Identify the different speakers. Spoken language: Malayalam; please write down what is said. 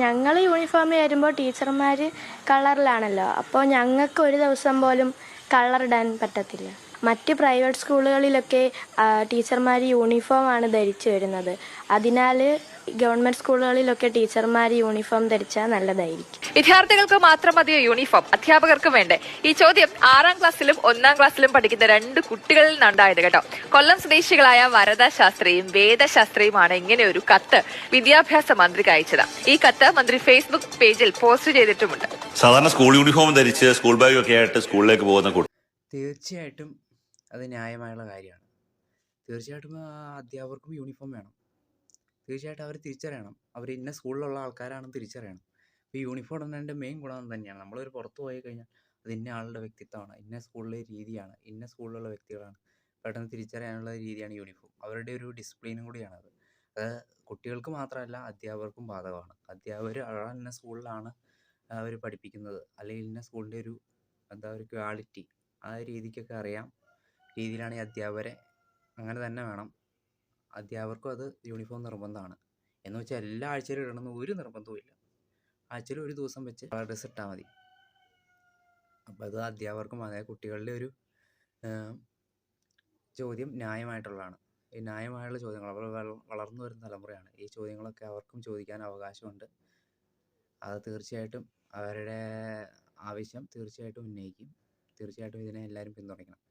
Speaker 1: ഞങ്ങൾ യൂണിഫോം വരുമ്പോൾ ടീച്ചർമാർ കളറിലാണല്ലോ, അപ്പോൾ ഞങ്ങൾക്ക് ഒരു ദിവസം പോലും കളറിടാൻ പറ്റത്തില്ല. മറ്റ് പ്രൈവറ്റ് സ്കൂളുകളിലൊക്കെ ടീച്ചർമാർ യൂണിഫോമാണ് ധരിച്ചു വരുന്നത്. അതിനാൽ ഗവൺമെൻറ് സ്കൂളുകളിലൊക്കെ ടീച്ചർമാർ യൂണിഫോം ധരിച്ചാൽ നല്ലതായിരിക്കും.
Speaker 2: വിദ്യാർത്ഥികൾക്ക് മാത്രം മതിയോ യൂണിഫോം, അധ്യാപകർക്ക് വേണ്ടേ? ഈ ചോദ്യം 6ാം ക്ലാസ്സിലും 1ാം ക്ലാസ്സിലും പഠിക്കുന്ന 2 കുട്ടികളിൽ നിന്നുണ്ടായത് കേട്ടോ. കൊല്ലം സ്വദേശികളായ വരദ ശാസ്ത്രിയും വേദശാസ്ത്രിയുമാണ് ഇങ്ങനെ ഒരു കത്ത് വിദ്യാഭ്യാസ മന്ത്രിക്ക് അയച്ചത്. ഈ കത്ത് മന്ത്രി ഫേസ്ബുക്ക് പേജിൽ പോസ്റ്റ് ചെയ്തിട്ടുമുണ്ട്.
Speaker 3: സാധാരണ സ്കൂൾ യൂണിഫോം ധരിച്ച് സ്കൂൾ ബാഗൊക്കെ ആയിട്ട് സ്കൂളിലേക്ക് പോകുന്ന കുട്ടി
Speaker 4: തീർച്ചയായിട്ടും അത് ന്യായമായുള്ള കാര്യമാണ്. തീർച്ചയായിട്ടും അധ്യാപകർക്കും യൂണിഫോം വേണം. തീർച്ചയായിട്ടും അവർ തിരിച്ചറിയണം, അവർ ഇന്ന സ്കൂളിലുള്ള ആൾക്കാരാണെന്ന് തിരിച്ചറിയണം. ഇപ്പോൾ യൂണിഫോം ഇടുന്നതിൻ്റെ മെയിൻ ഗുണം തന്നെയാണ്, നമ്മളൊരു പുറത്ത് പോയി കഴിഞ്ഞാൽ അത് ഇന്ന ആളുടെ വ്യക്തിത്വമാണ്, ഇന്ന സ്കൂളിലെ രീതിയാണ്, ഇന്ന സ്കൂളിലുള്ള വ്യക്തികളാണ്, പെട്ടെന്ന് തിരിച്ചറിയാനുള്ള രീതിയാണ് യൂണിഫോം. അവരുടെ ഒരു ഡിസിപ്ലിനും കൂടിയാണത്. അത് കുട്ടികൾക്ക് മാത്രമല്ല അധ്യാപകർക്കും ബാധകമാണ്. അധ്യാപകർ ഇന്ന സ്കൂളിലാണ് അവർ പഠിപ്പിക്കുന്നത്, അല്ലെങ്കിൽ ഇന്ന സ്കൂളിൻ്റെ ഒരു ഒരു ക്വാളിറ്റി ആ രീതിക്കൊക്കെ അറിയാം രീതിയിലാണ് ഈ അധ്യാപകരെ അങ്ങനെ തന്നെ വേണം. അധ്യാപകർക്കും അത് യൂണിഫോം നിർബന്ധമാണ്. എന്ന് വെച്ചാൽ എല്ലാ ആഴ്ചയിലും ഇടണമെന്ന് ഒരു നിർബന്ധവും ഇല്ല. ആഴ്ചയിൽ ഒരു ദിവസം വെച്ച് കളർ ഡ്രസ്സ് ഇട്ടാൽ മതി. അപ്പോൾ അത് അധ്യാപകർക്കും അതായത് കുട്ടികളുടെ ഒരു ചോദ്യം ന്യായമായിട്ടുള്ളതാണ്. ഈ ന്യായമായുള്ള ചോദ്യങ്ങൾ, അവർ വളർന്നു വരുന്ന തലമുറയാണ്, ഈ ചോദ്യങ്ങളൊക്കെ അവർക്കും ചോദിക്കാൻ അവകാശമുണ്ട്. അത് തീർച്ചയായിട്ടും അവരുടെ ആവശ്യം തീർച്ചയായിട്ടും ഉന്നയിക്കും. തീർച്ചയായിട്ടും ഇതിനെ എല്ലാവരും പിന്തുണയ്ക്കണം.